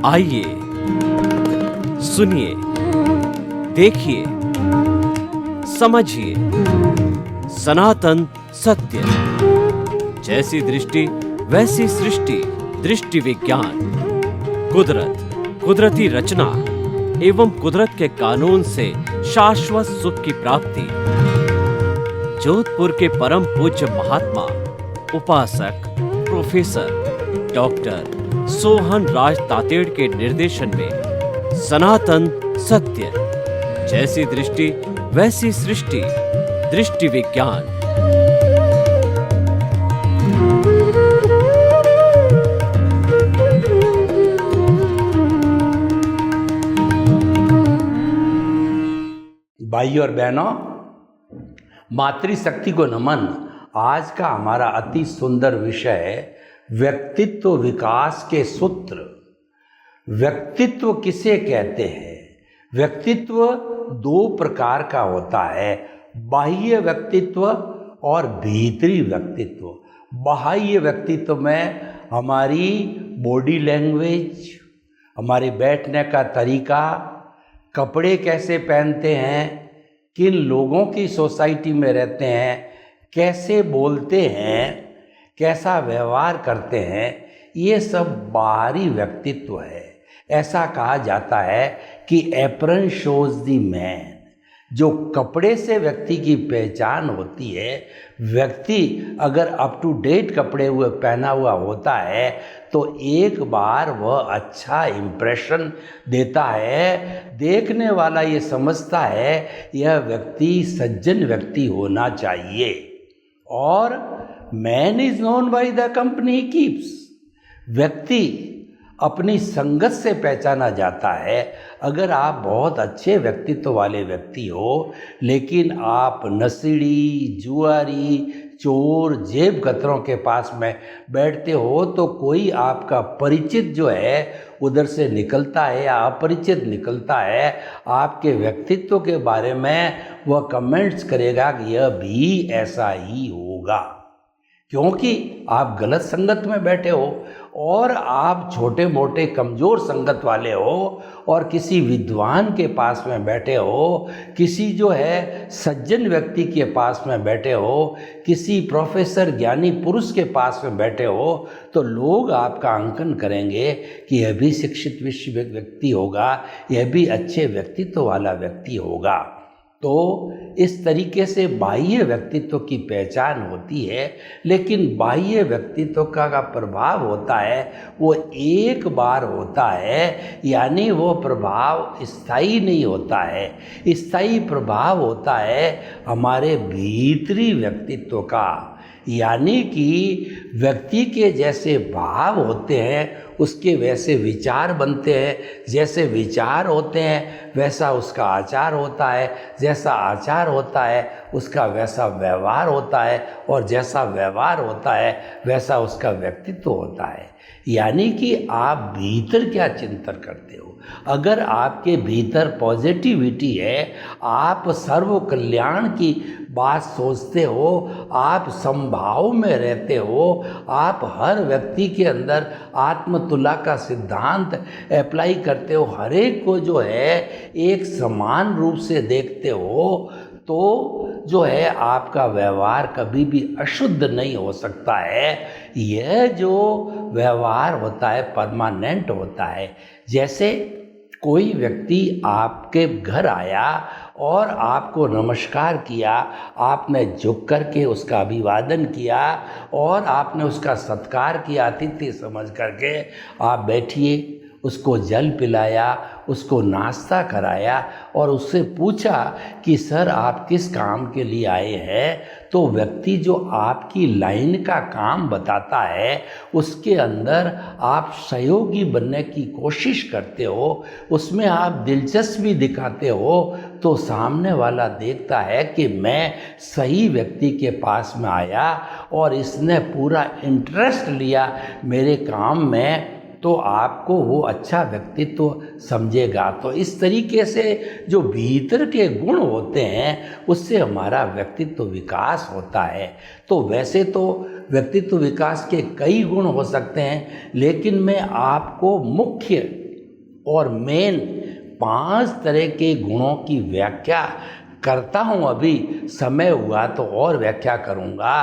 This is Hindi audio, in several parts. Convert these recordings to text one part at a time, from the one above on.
आइए, सुनिए, देखिए, समझिए सनातन सत्य। जैसी दृष्टि वैसी सृष्टि, दृष्टि विज्ञान। कुदरत, कुदरती रचना एवं कुदरत के कानून से शाश्वत सुख की प्राप्ति। जोधपुर के परम पूज्य महात्मा उपासक प्रोफेसर डॉक्टर सोहन राज तातेड़ के निर्देशन में सनातन सत्य। जैसी दृष्टि वैसी सृष्टि, दृष्टि विज्ञान। भाई और बहनों, मातृशक्ति को नमन। आज का हमारा अति सुंदर विषय है व्यक्तित्व विकास के सूत्र। व्यक्तित्व किसे कहते हैं? व्यक्तित्व दो प्रकार का होता है, बाह्य व्यक्तित्व और भीतरी व्यक्तित्व। बाह्य व्यक्तित्व में हमारी बॉडी लैंग्वेज, हमारे बैठने का तरीका, कपड़े कैसे पहनते हैं, किन लोगों की सोसाइटी में रहते हैं, कैसे बोलते हैं, कैसा व्यवहार करते हैं, ये सब बाहरी व्यक्तित्व है। ऐसा कहा जाता है कि एप्रन शोज द मैन। जो कपड़े से व्यक्ति की पहचान होती है, व्यक्ति अगर अप टू डेट कपड़े हुए पहना हुआ होता है तो एक बार वह अच्छा इम्प्रेशन देता है। देखने वाला ये समझता है यह व्यक्ति सज्जन व्यक्ति होना चाहिए। और man is known by the company he keeps. व्यक्ति अपनी संगत से पहचाना जाता है। अगर आप बहुत अच्छे व्यक्तित्व वाले व्यक्ति हो, लेकिन आप नशेड़ी, जुआरी, चोर, जेब कतरों के पास में बैठते हो तो कोई आपका परिचित जो है उधर से निकलता है या अपरिचित निकलता है, आपके व्यक्तित्व के बारे में वह कमेंट्स करेगा कि यह भी ऐसा ही होगा, क्योंकि आप गलत संगत में बैठे हो और आप छोटे मोटे कमज़ोर संगत वाले हो और किसी विद्वान के पास में बैठे हो, किसी जो है सज्जन व्यक्ति के पास में बैठे हो, किसी प्रोफेसर ज्ञानी पुरुष के पास में बैठे हो, तो लोग आपका अंकन करेंगे कि यह भी शिक्षित विश्व व्यक्ति होगा, यह भी अच्छे व्यक्तित्व वाला व्यक्ति होगा। तो इस तरीके से बाह्य व्यक्तित्व की पहचान होती है। लेकिन बाह्य व्यक्तित्व का प्रभाव होता है वो एक बार होता है, यानी वो प्रभाव स्थायी नहीं होता है। स्थायी प्रभाव होता है हमारे भीतरी व्यक्तित्व का, यानी कि व्यक्ति के जैसे भाव होते हैं उसके वैसे विचार बनते हैं, जैसे विचार होते हैं वैसा उसका आचार होता है, जैसा आचार होता है उसका वैसा व्यवहार होता है, और जैसा व्यवहार होता है वैसा उसका व्यक्तित्व होता है। यानी कि आप भीतर क्या चिंतन करते हो। अगर आपके भीतर पॉजिटिविटी है, आप सर्व कल्याण की बात सोचते हो, आप समभाव में रहते हो, आप हर व्यक्ति के अंदर आत्मतुला का सिद्धांत अप्लाई करते हो, हर एक को जो है एक समान रूप से देखते हो, तो जो है आपका व्यवहार कभी भी अशुद्ध नहीं हो सकता है। यह जो व्यवहार होता है परमानेंट होता है। जैसे कोई व्यक्ति आपके घर आया और आपको नमस्कार किया, आपने झुक करके उसका अभिवादन किया और आपने उसका सत्कार किया, अतिथि समझ करके आप बैठिए, उसको जल पिलाया, उसको नाश्ता कराया और उससे पूछा कि सर आप किस काम के लिए आए हैं, तो व्यक्ति जो आपकी लाइन का काम बताता है उसके अंदर आप सहयोगी बनने की कोशिश करते हो, उसमें आप दिलचस्पी दिखाते हो, तो सामने वाला देखता है कि मैं सही व्यक्ति के पास में आया और इसने पूरा इंटरेस्ट लिया मेरे काम में, तो आपको वो अच्छा व्यक्तित्व समझेगा। तो इस तरीके से जो भीतर के गुण होते हैं उससे हमारा व्यक्तित्व विकास होता है। तो वैसे तो व्यक्तित्व विकास के कई गुण हो सकते हैं, लेकिन मैं आपको मुख्य और मेन 5 तरह के गुणों की व्याख्या करता हूँ। अभी समय हुआ तो और व्याख्या करूँगा।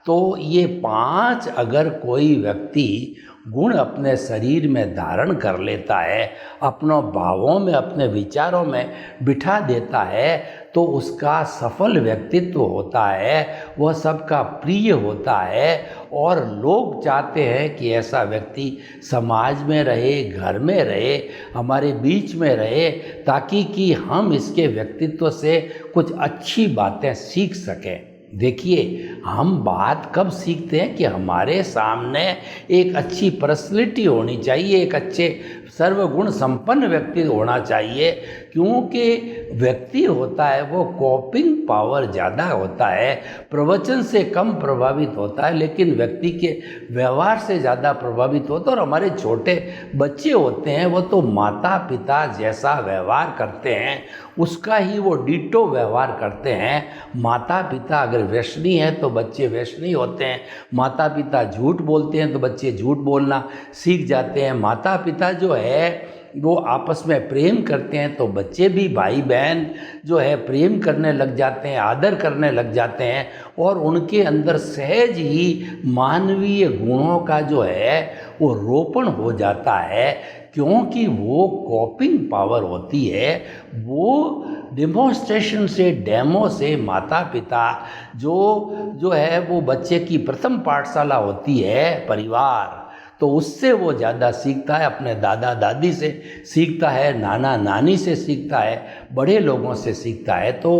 तो ये 5 अगर कोई व्यक्ति गुण अपने शरीर में धारण कर लेता है, अपनों भावों में, अपने विचारों में बिठा देता है, तो उसका सफल व्यक्तित्व होता है, वह सबका प्रिय होता है और लोग चाहते हैं कि ऐसा व्यक्ति समाज में रहे, घर में रहे, हमारे बीच में रहे, ताकि कि हम इसके व्यक्तित्व से कुछ अच्छी बातें सीख सकें। देखिए, हम बात कब सीखते हैं कि हमारे सामने एक अच्छी पर्सनैलिटी होनी चाहिए, एक अच्छे सर्वगुण संपन्न व्यक्ति होना चाहिए, क्योंकि व्यक्ति होता है वो कॉपिंग पावर ज़्यादा होता है, प्रवचन से कम प्रभावित होता है, लेकिन व्यक्ति के व्यवहार से ज़्यादा प्रभावित होता है। और हमारे छोटे बच्चे होते हैं वो तो माता पिता जैसा व्यवहार करते हैं उसका ही वो डिटो व्यवहार करते हैं। माता पिता अगर व्यसनी है तो बच्चे व्यसनी होते हैं, माता पिता झूठ बोलते हैं तो बच्चे झूठ बोलना सीख जाते हैं, माता पिता जो है वो आपस में प्रेम करते हैं तो बच्चे भी भाई बहन जो है प्रेम करने लग जाते हैं, आदर करने लग जाते हैं, और उनके अंदर सहज ही मानवीय गुणों का जो है वो रोपण हो जाता है, क्योंकि वो कॉपिंग पावर होती है। वो डिमॉन्स्ट्रेशन से, डेमो से माता पिता जो है वो बच्चे की प्रथम पाठशाला होती है परिवार, तो उससे वो ज़्यादा सीखता है, अपने दादा दादी से सीखता है, नाना नानी से सीखता है, बड़े लोगों से सीखता है। तो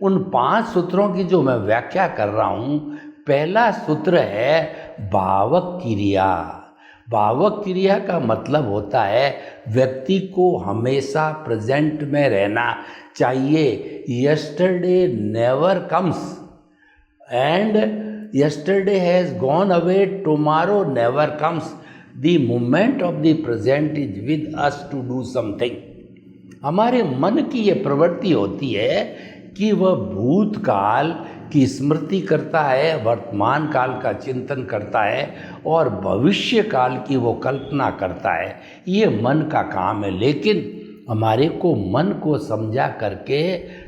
उन 5 सूत्रों की जो मैं व्याख्या कर रहा हूँ, पहला सूत्र है भावक क्रिया। भावक क्रिया का मतलब होता है व्यक्ति को हमेशा प्रेजेंट में रहना चाहिए। Yesterday never comes and yesterday has gone away, tomorrow never comes. The moment of the present is with us to do something. हमारे मन की ये प्रवृत्ति होती है कि वह भूतकाल की स्मृति करता है, वर्तमान काल का चिंतन करता है और भविष्य काल की वो कल्पना करता है। ये मन का काम है, लेकिन हमारे को मन को समझा करके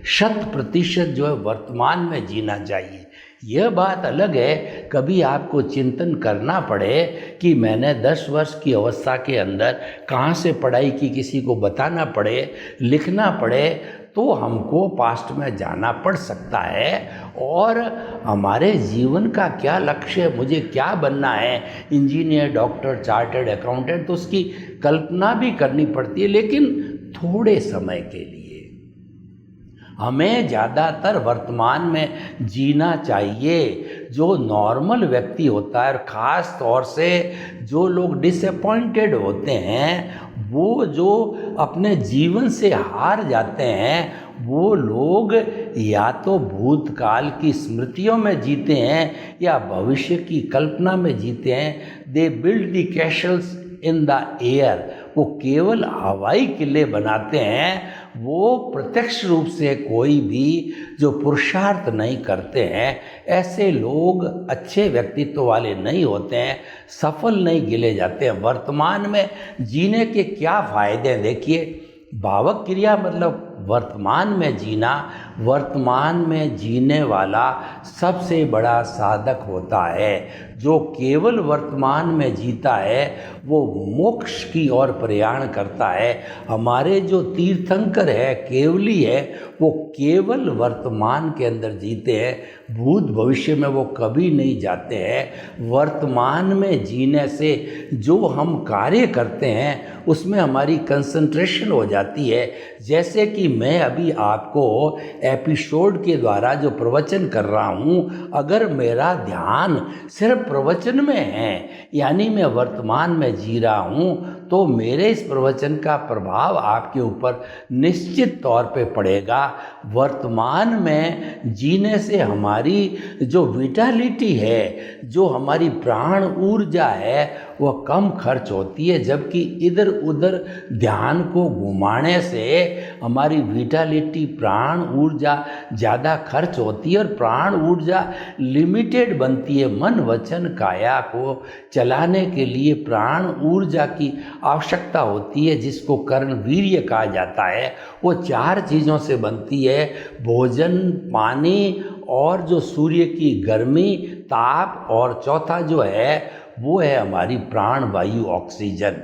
100% जो है वर्तमान में जीना चाहिए। यह बात अलग है कभी आपको चिंतन करना पड़े कि मैंने 10 वर्ष की अवस्था के अंदर कहाँ से पढ़ाई की, किसी को बताना पड़े, लिखना पड़े, तो हमको पास्ट में जाना पड़ सकता है। और हमारे जीवन का क्या लक्ष्य है, मुझे क्या बनना है, इंजीनियर, डॉक्टर, चार्टर्ड अकाउंटेंट, तो उसकी कल्पना भी करनी पड़ती है, लेकिन थोड़े समय के लिए। हमें ज़्यादातर वर्तमान में जीना चाहिए। जो नॉर्मल व्यक्ति होता है, और ख़ास तौर से जो लोग डिसअपॉइंटेड होते हैं, वो जो अपने जीवन से हार जाते हैं, वो लोग या तो भूतकाल की स्मृतियों में जीते हैं या भविष्य की कल्पना में जीते हैं। They build the Castle's in the air, वो केवल हवाई किले बनाते हैं, वो प्रत्यक्ष रूप से कोई भी जो पुरुषार्थ नहीं करते हैं। ऐसे लोग अच्छे व्यक्तित्व वाले नहीं होते हैं, सफल नहीं गिने जाते हैं। वर्तमान में जीने के क्या फायदे हैं, देखिए, भावक क्रिया मतलब वर्तमान में जीना। वर्तमान में जीने वाला सबसे बड़ा साधक होता है। जो केवल वर्तमान में जीता है वो मोक्ष की ओर प्रयाण करता है। हमारे जो तीर्थंकर है, केवली है, वो केवल वर्तमान के अंदर जीते हैं, भूत भविष्य में वो कभी नहीं जाते हैं। वर्तमान में जीने से जो हम कार्य करते हैं उसमें हमारी कंसंट्रेशन हो जाती है। जैसे कि मैं अभी आपको एपिसोड के द्वारा जो प्रवचन कर रहा हूँ, अगर मेरा ध्यान सिर्फ प्रवचन में है, यानी मैं वर्तमान में जी रहा हूँ, तो मेरे इस प्रवचन का प्रभाव आपके ऊपर निश्चित तौर पे पड़ेगा। वर्तमान में जीने से हमारी जो विटालिटी है, जो हमारी प्राण ऊर्जा है, वह कम खर्च होती है, जबकि इधर उधर ध्यान को घुमाने से हमारी विटालिटी, प्राण ऊर्जा ज़्यादा खर्च होती है और प्राण ऊर्जा लिमिटेड बनती है। मन वचन काया को चलाने के लिए प्राण ऊर्जा की आवश्यकता होती है, जिसको कर्ण वीर्य कहा जाता है। वो 4 चीज़ों से बनती है, भोजन, पानी और जो सूर्य की गर्मी, ताप, और चौथा जो है वो है हमारी प्राण वायु, ऑक्सीजन।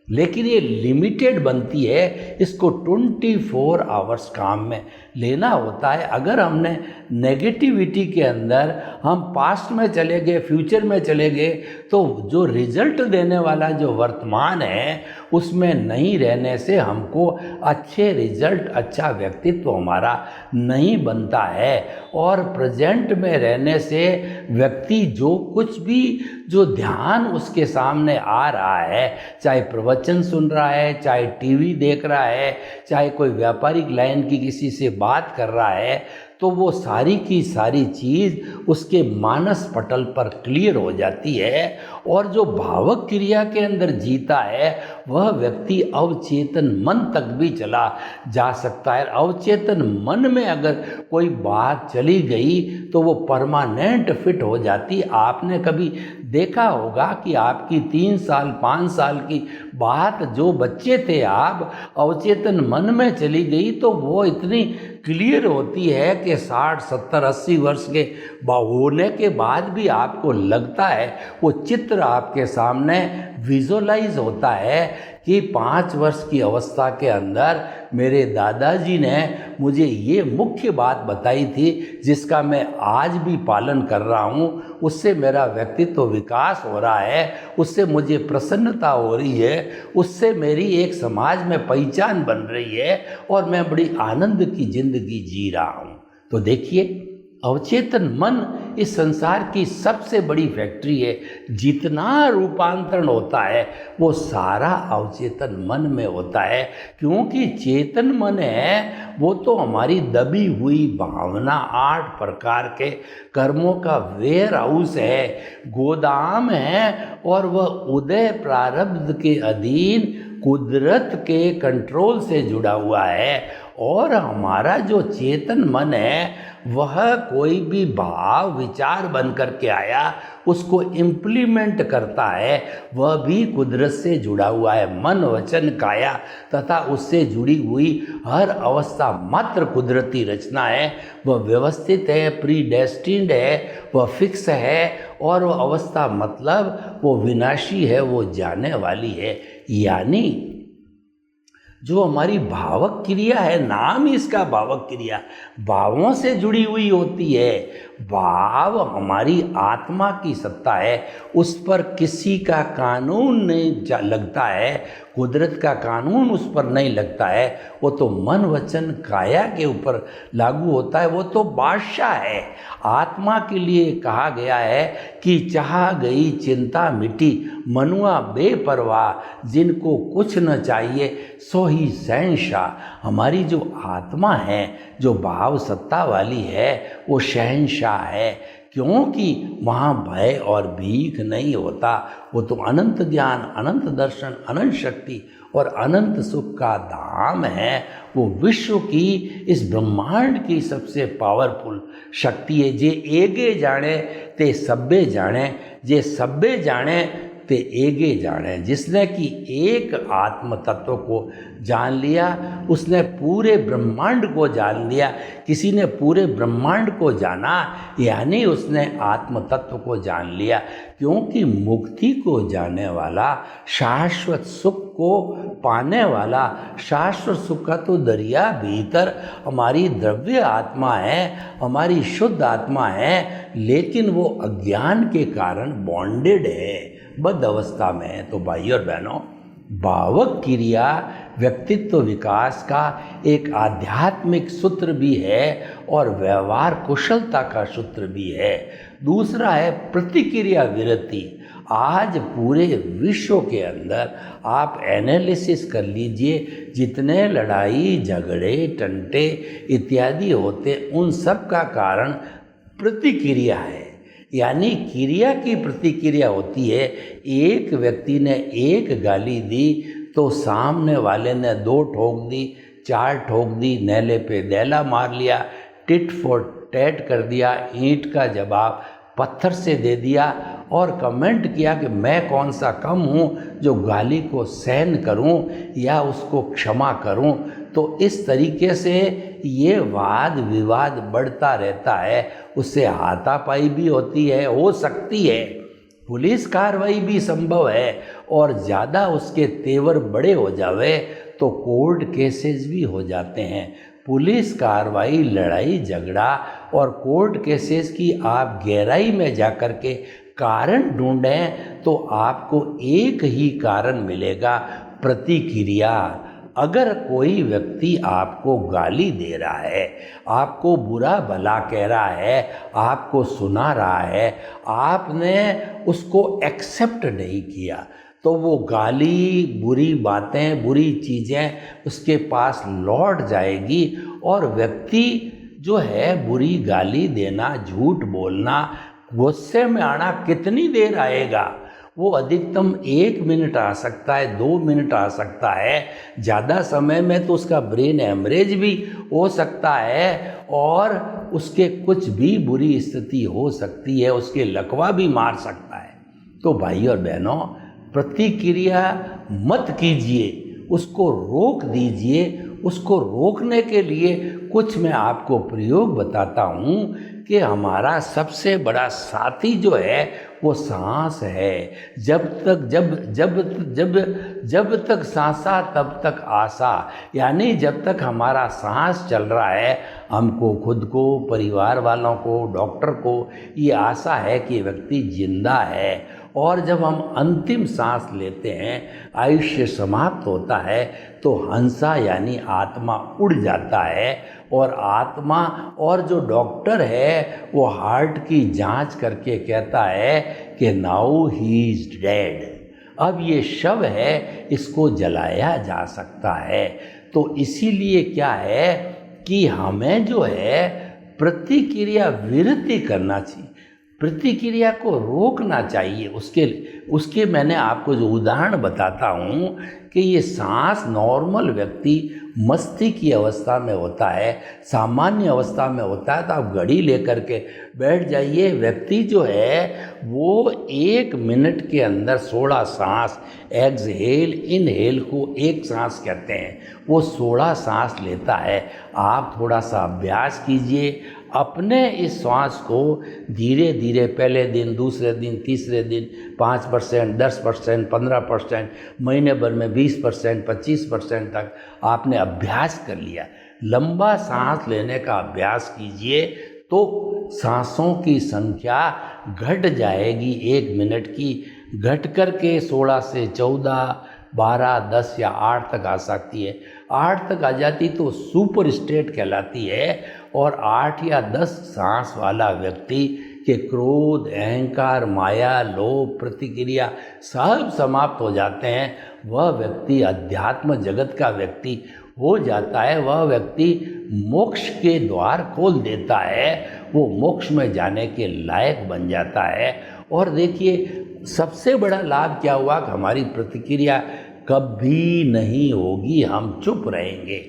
लेकिन ये लिमिटेड बनती है, इसको 24 आवर्स काम में लेना होता है। अगर हमने नेगेटिविटी के अंदर हम पास्ट में चले गए, फ्यूचर में चले गए, तो जो रिजल्ट देने वाला जो वर्तमान है उसमें नहीं रहने से हमको अच्छे रिजल्ट, अच्छा व्यक्तित्व हमारा नहीं बनता है। और प्रेजेंट में रहने से व्यक्ति जो कुछ भी जो ध्यान उसके सामने आ रहा है, चाहे प्रवचन सुन रहा है, चाहे टीवी देख रहा है, चाहे कोई व्यापारिक लाइन की किसी से बात कर रहा है, तो वो सारी की सारी चीज़ उसके मानस पटल पर क्लियर हो जाती है। और जो भावक क्रिया के अंदर जीता है वह व्यक्ति अवचेतन मन तक भी चला जा सकता है। अवचेतन मन में अगर कोई बात चली गई तो वो परमानेंट फिट हो जाती। आपने कभी देखा होगा कि आपकी 3 साल 5 साल की बात जो बच्चे थे आप अवचेतन मन में चली गई तो वो इतनी क्लियर होती है कि 60, 70, 80 वर्ष के होने के बाद भी आपको लगता है, वो चित्र आपके सामने विजुअलाइज होता है कि 5 वर्ष की अवस्था के अंदर मेरे दादाजी ने मुझे ये मुख्य बात बताई थी जिसका मैं आज भी पालन कर रहा हूँ। उससे मेरा व्यक्तित्व विकास हो रहा है, उससे मुझे प्रसन्नता हो रही है, उससे मेरी एक समाज में पहचान बन रही है और मैं बड़ी आनंद की जिंदगी जी रहा हूँ। तो देखिए, अवचेतन मन इस संसार की सबसे बड़ी फैक्ट्री है। जितना रूपांतरण होता है वो सारा अवचेतन मन में होता है, क्योंकि चेतन मन है वो तो हमारी दबी हुई भावना, 8 प्रकार के कर्मों का वेयर हाउस है, गोदाम है, और वह उदय प्रारब्ध के अधीन कुदरत के कंट्रोल से जुड़ा हुआ है। और हमारा जो चेतन मन है वह कोई भी भाव विचार बन करके आया उसको इम्प्लीमेंट करता है, वह भी कुदरत से जुड़ा हुआ है। मन वचन काया तथा उससे जुड़ी हुई हर अवस्था मात्र कुदरती रचना है। वह व्यवस्थित है, प्रीडेस्टिन्ड है, वह फिक्स है, और वह अवस्था मतलब वो विनाशी है, वो जाने वाली है। यानी जो हमारी भावक क्रिया है, नाम ही इसका भावक क्रिया, भावों से जुड़ी हुई होती है। भाव हमारी आत्मा की सत्ता है, उस पर किसी का कानून नहीं लगता है, कुदरत का कानून उस पर नहीं लगता है। वो तो मन वचन काया के ऊपर लागू होता है, वो तो बादशाह है। आत्मा के लिए कहा गया है कि चाह गई चिंता मिटी, मनुआ बेपरवाह, जिनको कुछ न चाहिए सो ही शहंशाह। हमारी जो आत्मा है, जो भाव सत्ता वाली है, वो शहंशाह है, क्योंकि वहाँ भय और भीख नहीं होता। वो तो अनंत ज्ञान, अनंत दर्शन, अनंत शक्ति और अनंत सुख का धाम है। वो विश्व की, इस ब्रह्मांड की सबसे पावरफुल शक्ति है। जे एगे जाने ते सब्बे जाने, जे सब्बे जाने ते एगे जाने। जिसने कि एक आत्म तत्व को जान लिया उसने पूरे ब्रह्मांड को जान लिया। किसी ने पूरे ब्रह्मांड को जाना यानी उसने आत्म तत्व को जान लिया, क्योंकि मुक्ति को जाने वाला, शाश्वत सुख को पाने वाला, शाश्वत सुख का तो दरिया भीतर हमारी द्रव्य आत्मा है, हमारी शुद्ध आत्मा है, लेकिन वो अज्ञान के कारण बॉन्डेड है, बद्ध अवस्था में है। तो भाई और बहनों, भावक क्रिया व्यक्तित्व विकास का एक आध्यात्मिक सूत्र भी है और व्यवहार कुशलता का सूत्र भी है। दूसरा है प्रतिक्रिया विरति। आज पूरे विश्व के अंदर आप एनालिसिस कर लीजिए, जितने लड़ाई झगड़े टंटे इत्यादि होते उन सब का कारण प्रतिक्रिया है। यानी क्रिया की प्रतिक्रिया होती है। एक व्यक्ति ने एक गाली दी तो सामने वाले ने 2 ठोक दी, 4 ठोक दी, नेले पे दैला मार लिया, टिट फॉर टैट कर दिया, ईंट का जवाब पत्थर से दे दिया और कमेंट किया कि मैं कौन सा कम हूँ जो गाली को सहन करूँ या उसको क्षमा करूँ। तो इस तरीके से ये वाद विवाद बढ़ता रहता है, उससे हाथापाई भी होती है, हो सकती है, पुलिस कार्रवाई भी संभव है, और ज़्यादा उसके तेवर बड़े हो जावे तो कोर्ट केसेस भी हो जाते हैं। पुलिस कार्रवाई, लड़ाई झगड़ा और कोर्ट केसेस की आप गहराई में जाकर के कारण ढूंढें तो आपको एक ही कारण मिलेगा, प्रतिक्रिया। अगर कोई व्यक्ति आपको गाली दे रहा है, आपको बुरा भला कह रहा है, आपको सुना रहा है, आपने उसको एक्सेप्ट नहीं किया, तो वो गाली, बुरी बातें, बुरी चीज़ें उसके पास लौट जाएगी और व्यक्ति जो है बुरी गाली देना, झूठ बोलना, गुस्से में आना कितनी देर आएगा? वो अधिकतम 1 मिनट आ सकता है, 2 मिनट आ सकता है, ज़्यादा समय में तो उसका ब्रेन हेमरेज भी हो सकता है और उसके कुछ भी बुरी स्थिति हो सकती है, उसके लकवा भी मार सकता है। तो भाई और बहनों, प्रतिक्रिया मत कीजिए, उसको रोक दीजिए। उसको रोकने के लिए कुछ मैं आपको प्रयोग बताता हूँ कि हमारा सबसे बड़ा साथी जो है वो सांस है। जब तक सांसा तब तक आशा, यानी जब तक हमारा सांस चल रहा है, हमको, खुद को, परिवार वालों को, डॉक्टर को ये आशा है कि व्यक्ति जिंदा है। और जब हम अंतिम सांस लेते हैं, आयुष्य समाप्त होता है, तो हंसा यानी आत्मा उड़ जाता है और आत्मा, और जो डॉक्टर है वो हार्ट की जांच करके कहता है कि नाउ ही इज डेड, अब ये शव है, इसको जलाया जा सकता है। तो इसीलिए क्या है कि हमें जो है प्रतिक्रिया विरति करना चाहिए, प्रतिक्रिया को रोकना चाहिए। उसके मैंने आपको जो उदाहरण बताता हूँ कि ये सांस नॉर्मल व्यक्ति मस्ती की अवस्था में होता है, सामान्य अवस्था में होता है, तो आप घड़ी लेकर के बैठ जाइए। व्यक्ति जो है वो 1 मिनट के अंदर 16 सांस, एक्सहेल इनहेल को एक सांस कहते हैं, वो 16 सांस लेता है। आप थोड़ा सा अभ्यास कीजिए, अपने इस श्वास को धीरे धीरे, पहले दिन, दूसरे दिन, तीसरे दिन 5%, 10%, 15%, महीने भर में 20%, 25% तक आपने अभ्यास कर लिया। लंबा सांस लेने का अभ्यास कीजिए तो सांसों की संख्या घट जाएगी 1 मिनट की, घट कर के 16 से 14, 12, 10 या 8 तक आ सकती है। 8 तक आ जाती तो सुपर स्टेट कहलाती है। और 8 या 10 सांस वाला व्यक्ति के क्रोध, अहंकार, माया, लोभ, प्रतिक्रिया सब समाप्त हो जाते हैं। वह व्यक्ति अध्यात्म जगत का व्यक्ति हो जाता है। वह व्यक्ति मोक्ष के द्वार खोल देता है, वो मोक्ष में जाने के लायक बन जाता है। और देखिए, सबसे बड़ा लाभ क्या हुआ कि हमारी प्रतिक्रिया कभी नहीं होगी, हम चुप रहेंगे,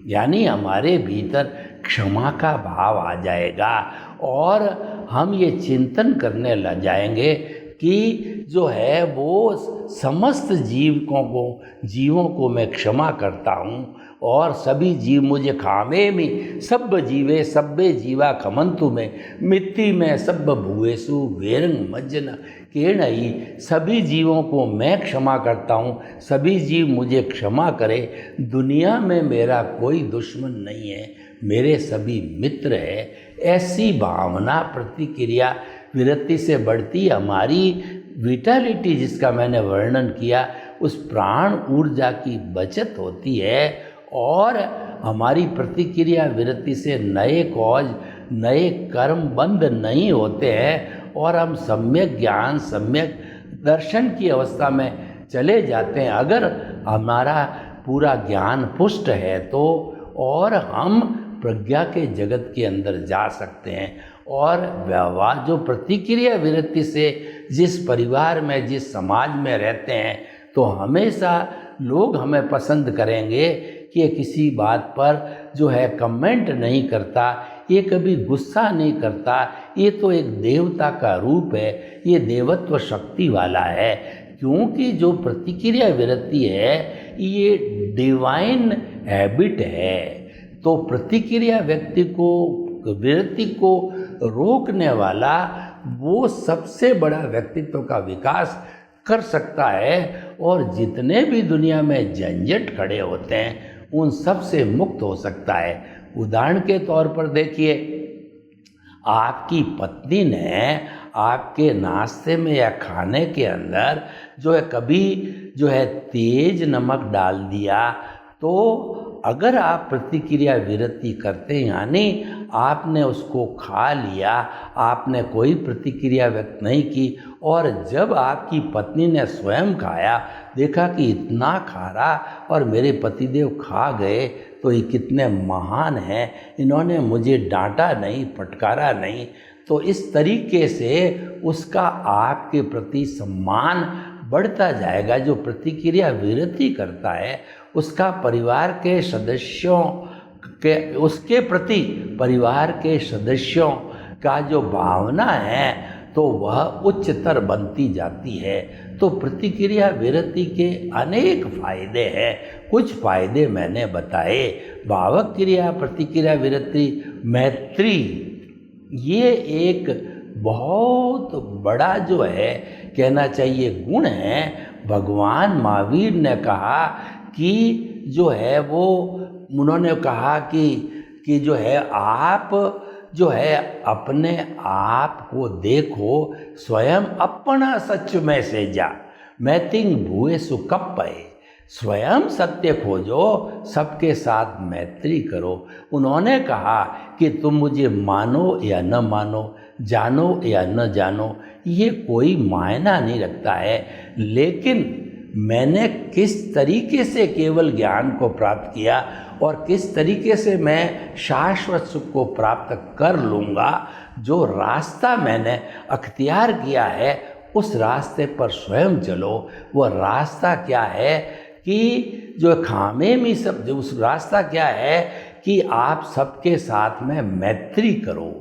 यानी हमारे भीतर क्षमा का भाव आ जाएगा और हम ये चिंतन करने लग जाएंगे कि जो है वो समस्त जीवों को मैं क्षमा करता हूँ और सभी जीव मुझे खामे में, सब जीवे सब्बे जीवा खमंतु में, मिट्टी में सब भुवेसु वेरंग मज्जन केणई, सभी जीवों को मैं क्षमा करता हूँ, सभी जीव मुझे क्षमा करे। दुनिया में मेरा कोई दुश्मन नहीं है, मेरे सभी मित्र है। ऐसी भावना प्रतिक्रिया विरति से बढ़ती हमारी विटालिटी, जिसका मैंने वर्णन किया, उस प्राण ऊर्जा की बचत होती है और हमारी प्रतिक्रिया विरति से नए कॉज, नए कर्म बंद नहीं होते हैं और हम सम्यक ज्ञान, सम्यक दर्शन की अवस्था में चले जाते हैं। अगर हमारा पूरा ज्ञान पुष्ट है तो, और हम प्रज्ञा के जगत के अंदर जा सकते हैं। और व्यवहार जो प्रतिक्रिया विरक्ति से जिस परिवार में जिस समाज में रहते हैं तो हमेशा लोग हमें पसंद करेंगे कि ये किसी बात पर जो है कमेंट नहीं करता, ये कभी गुस्सा नहीं करता, ये तो एक देवता का रूप है, ये देवत्व शक्ति वाला है। क्योंकि जो प्रतिक्रिया विरक्ति है ये डिवाइन हैबिट है। तो प्रतिक्रिया व्यक्ति को विरक्ति को रोकने वाला वो सबसे बड़ा व्यक्तित्व का विकास कर सकता है। और जितने भी दुनिया में झंझट खड़े होते हैं उन सब से मुक्त हो सकता है। उदाहरण के तौर पर देखिए, आपकी पत्नी ने आपके नाश्ते में या खाने के अंदर जो है कभी जो है तेज नमक डाल दिया, तो अगर आप प्रतिक्रिया विरक्ति करते यानी आपने उसको खा लिया, आपने कोई प्रतिक्रिया व्यक्त नहीं की, और जब आपकी पत्नी ने स्वयं खाया, देखा कि इतना खारा और मेरे पतिदेव खा गए तो ये कितने महान हैं, इन्होंने मुझे डांटा नहीं, फटकारा नहीं, तो इस तरीके से उसका आपके प्रति सम्मान बढ़ता जाएगा। जो प्रतिक्रिया विरक्ति करता है उसका परिवार के सदस्यों के उसके प्रति परिवार के सदस्यों का जो भावना है तो वह उच्चतर बनती जाती है। तो प्रतिक्रिया विरक्ति के अनेक फायदे हैं। कुछ फायदे मैंने बताए। भावक क्रिया प्रतिक्रिया विरक्ति मैत्री, ये एक बहुत बड़ा जो है कहना चाहिए गुण है। भगवान महावीर ने कहा कि जो है वो उन्होंने कहा कि जो है आप जो है अपने आप को देखो, स्वयं अपना सच में से जा, मैतिंग भूए सुकप्पय, स्वयं सत्य खोजो, सबके साथ मैत्री करो। उन्होंने कहा कि तुम मुझे मानो या न मानो, जानो या न जानो, ये कोई मायना नहीं रखता है, लेकिन मैंने किस तरीके से केवल ज्ञान को प्राप्त किया और किस तरीके से मैं शाश्वत सुख को प्राप्त कर लूँगा, जो रास्ता मैंने अख्तियार किया है उस रास्ते पर स्वयं चलो। वो रास्ता क्या है कि जो खामे में सब, जो उस रास्ता क्या है कि आप सबके साथ में मैत्री करो,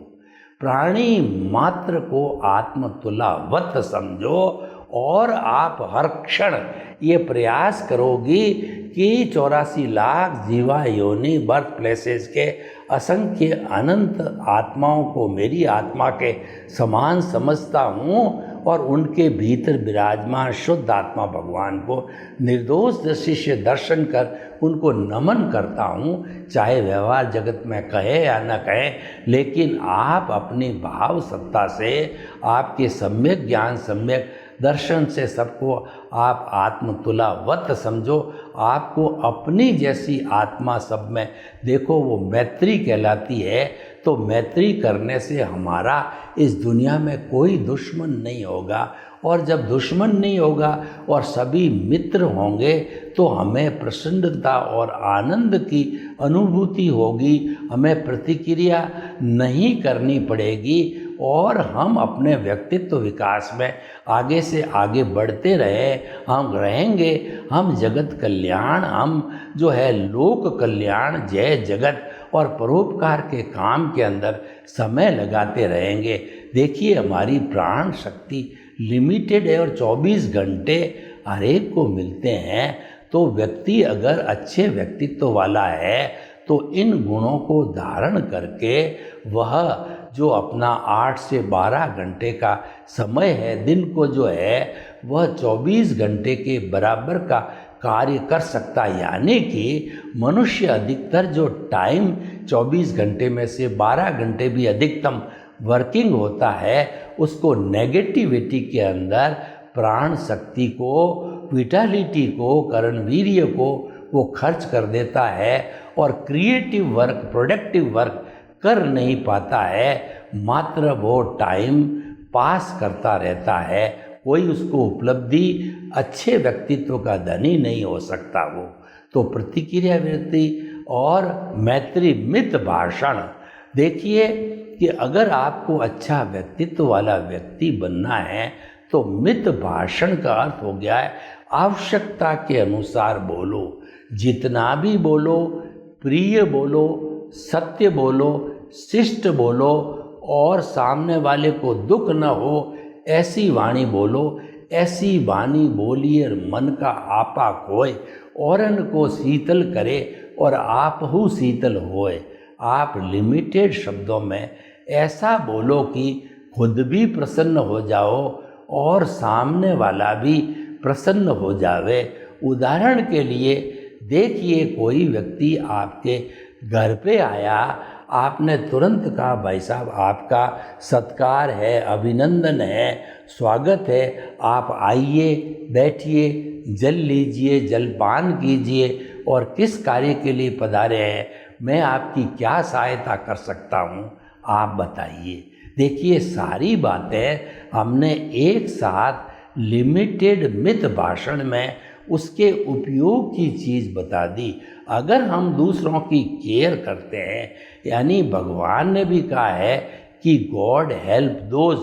प्राणी मात्र को आत्मतुल्यवत समझो, और आप हर क्षण ये प्रयास करोगी कि 84 लाख जीवा योनि बर्थ प्लेसेस के असंख्य अनंत आत्माओं को मेरी आत्मा के समान समझता हूँ और उनके भीतर विराजमान शुद्ध आत्मा भगवान को निर्दोष दृष्टि से दर्शन कर उनको नमन करता हूँ। चाहे व्यवहार जगत में कहे या न कहे, लेकिन आप अपनी भाव सत्ता से, आपके सम्यक ज्ञान सम्यक दर्शन से सबको आप आत्मतुल्यवत समझो। आपको अपनी जैसी आत्मा सब में देखो, वो मैत्री कहलाती है। तो मैत्री करने से हमारा इस दुनिया में कोई दुश्मन नहीं होगा, और जब दुश्मन नहीं होगा और सभी मित्र होंगे तो हमें प्रसन्नता और आनंद की अनुभूति होगी। हमें प्रतिक्रिया नहीं करनी पड़ेगी और हम अपने व्यक्तित्व विकास में आगे से आगे बढ़ते हम रहेंगे। हम जगत कल्याण, हम जो है लोक कल्याण, जय जगत और परोपकार के काम के अंदर समय लगाते रहेंगे। देखिए, हमारी प्राण शक्ति लिमिटेड है और 24 घंटे हर एक को मिलते हैं। तो व्यक्ति अगर अच्छे व्यक्तित्व वाला है तो इन गुणों को धारण करके वह जो अपना 8 से 12 घंटे का समय है दिन को जो है वह 24 घंटे के बराबर का कार्य कर सकता है। यानी कि मनुष्य अधिकतर जो टाइम 24 घंटे में से 12 घंटे भी अधिकतम वर्किंग होता है, उसको नेगेटिविटी के अंदर प्राण शक्ति को, विटालिटी को, कर्णवीर्य को वो खर्च कर देता है और क्रिएटिव वर्क, प्रोडक्टिव वर्क कर नहीं पाता है। मात्र वो टाइम पास करता रहता है। कोई उसको उपलब्धि, अच्छे व्यक्तित्व का धनी नहीं हो सकता वो। तो प्रतिक्रिया विरक्ति और मैत्री मित भाषण। देखिए कि अगर आपको अच्छा व्यक्तित्व वाला व्यक्ति बनना है तो मित भाषण का अर्थ हो गया है आवश्यकता के अनुसार बोलो, जितना भी बोलो प्रिय बोलो, सत्य बोलो, शिष्ट बोलो और सामने वाले को दुख न हो ऐसी वाणी बोलो। ऐसी वाणी बोलिए मन का आपा खोए, औरन को शीतल करे और आप हु शीतल होए। आप लिमिटेड शब्दों में ऐसा बोलो कि खुद भी प्रसन्न हो जाओ और सामने वाला भी प्रसन्न हो जावे। उदाहरण के लिए देखिए कोई व्यक्ति आपके घर पे आया, आपने तुरंत कहा भाई साहब आपका सत्कार है, अभिनंदन है, स्वागत है, आप आइए, बैठिए, जल लीजिए, जलपान कीजिए और किस कार्य के लिए पधारे हैं, मैं आपकी क्या सहायता कर सकता हूँ, आप बताइए। देखिए सारी बातें हमने एक साथ लिमिटेड मित भाषण में उसके उपयोग की चीज़ बता दी। अगर हम दूसरों की केयर करते हैं, यानी भगवान ने भी कहा है कि God help those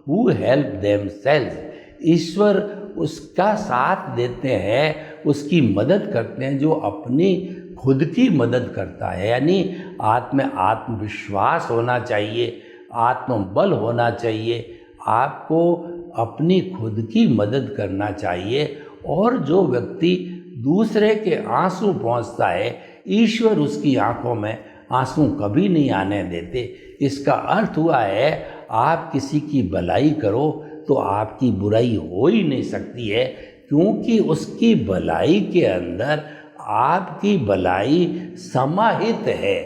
who help themselves, ईश्वर उसका साथ देते हैं, उसकी मदद करते हैं जो अपनी खुद की मदद करता है। यानी आत्मविश्वास होना चाहिए, आत्मबल होना चाहिए, आपको अपनी खुद की मदद करना चाहिए। और जो व्यक्ति दूसरे के आंसू पहुंचता है, ईश्वर उसकी आंखों में आंसू कभी नहीं आने देते। इसका अर्थ हुआ है आप किसी की भलाई करो तो आपकी बुराई हो ही नहीं सकती है, क्योंकि उसकी भलाई के अंदर आपकी भलाई समाहित है,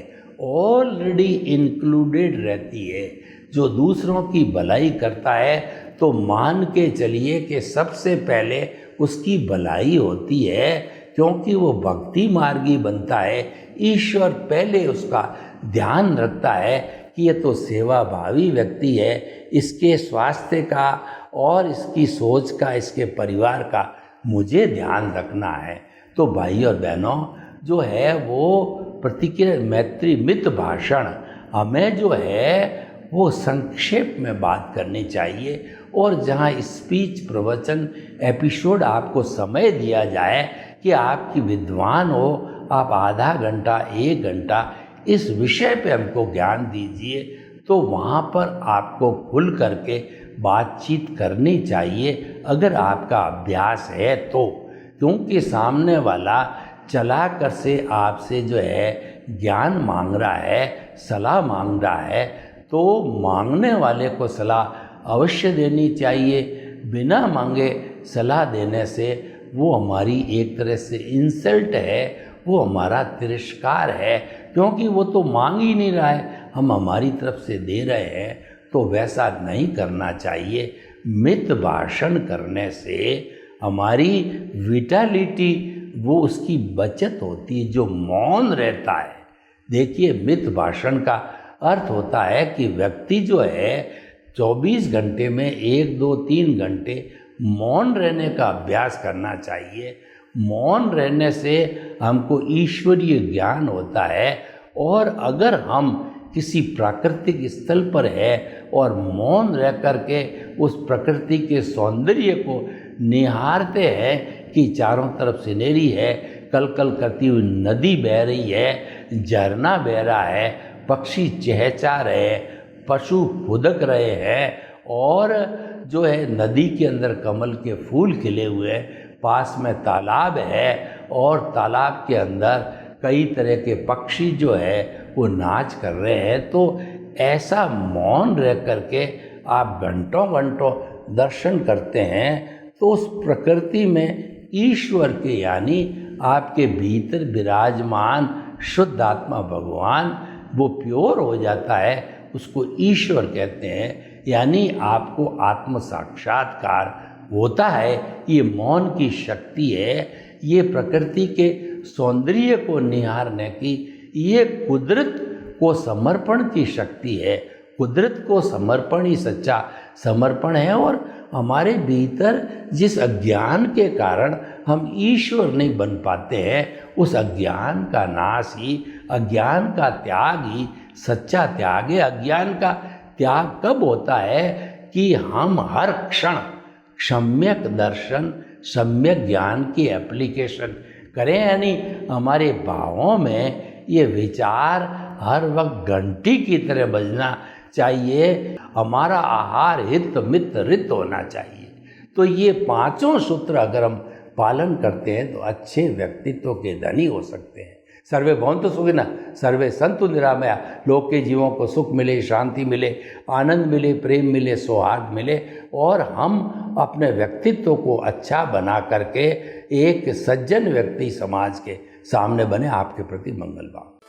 ऑलरेडी इंक्लूडेड रहती है। जो दूसरों की भलाई करता है तो मान के चलिए कि सबसे पहले उसकी भलाई होती है, क्योंकि वो भक्ति मार्गी बनता है। ईश्वर पहले उसका ध्यान रखता है कि ये तो सेवा भावी व्यक्ति है, इसके स्वास्थ्य का और इसकी सोच का, इसके परिवार का मुझे ध्यान रखना है। तो भाई और बहनों, जो है वो प्रतिक्रिया मैत्री मित भाषण हमें जो है वो संक्षेप में बात करनी चाहिए। और जहाँ स्पीच प्रवचन एपिसोड आपको समय दिया जाए कि आपकी विद्वान हो, आप आधा घंटा 1 घंटा इस विषय पे हमको ज्ञान दीजिए, तो वहाँ पर आपको खुल करके बातचीत करनी चाहिए अगर आपका अभ्यास है तो। क्योंकि सामने वाला चला कर से आपसे जो है ज्ञान मांग रहा है, सलाह मांग रहा है, तो मांगने वाले को सलाह अवश्य देनी चाहिए। बिना मांगे सलाह देने से वो हमारी एक तरह से इंसल्ट है, वो हमारा तिरस्कार है, क्योंकि वो तो मांग ही नहीं रहा है, हम हमारी तरफ से दे रहे हैं। तो वैसा नहीं करना चाहिए। मित भाषण करने से हमारी विटालिटी वो उसकी बचत होती है, जो मौन रहता है। देखिए मित भाषण का अर्थ होता है कि व्यक्ति जो है 24 घंटे में 1, 2, 3 घंटे मौन रहने का अभ्यास करना चाहिए। मौन रहने से हमको ईश्वरीय ज्ञान होता है। और अगर हम किसी प्राकृतिक स्थल पर है और मौन रह करके उस प्रकृति के सौंदर्य को निहारते हैं कि चारों तरफ सिनेरी है, कल कल करती हुई नदी बह रही है, झरना बह रहा है, पक्षी चहचहा रहे हैं, पशु फुदक रहे हैं, और जो है नदी के अंदर कमल के फूल खिले हुए हैं, पास में तालाब है और तालाब के अंदर कई तरह के पक्षी जो है वो नाच कर रहे हैं। तो ऐसा मौन रह करके आप घंटों घंटों दर्शन करते हैं, तो उस प्रकृति में ईश्वर के यानी आपके भीतर विराजमान शुद्ध आत्मा भगवान वो प्योर हो जाता है, उसको ईश्वर कहते हैं। यानी आपको आत्म साक्षात्कार होता है। ये मौन की शक्ति है, ये प्रकृति के सौंदर्य को निहारने की, ये कुदरत को समर्पण की शक्ति है। कुदरत को समर्पण ही सच्चा समर्पण है। और हमारे भीतर जिस अज्ञान के कारण हम ईश्वर नहीं बन पाते हैं, उस अज्ञान का नाश ही, अज्ञान का त्याग ही सच्चा त्याग है। अज्ञान का त्याग कब होता है कि हम हर क्षण सम्यक दर्शन, सम्यक ज्ञान की एप्लीकेशन करें, यानी हमारे भावों में ये विचार हर वक्त घंटी की तरह बजना चाहिए। हमारा आहार हित मित रित होना चाहिए। तो ये पांचों सूत्र अगर हम पालन करते हैं तो अच्छे व्यक्तित्व के धनी हो सकते हैं। सर्वे भवन्तु सुखिनः, सर्वे सन्तु निरामया। लोक के जीवों को सुख मिले, शांति मिले, आनंद मिले, प्रेम मिले, सौहार्द मिले, और हम अपने व्यक्तित्व को अच्छा बना करके एक सज्जन व्यक्ति समाज के सामने बने। आपके प्रति मंगल भाव।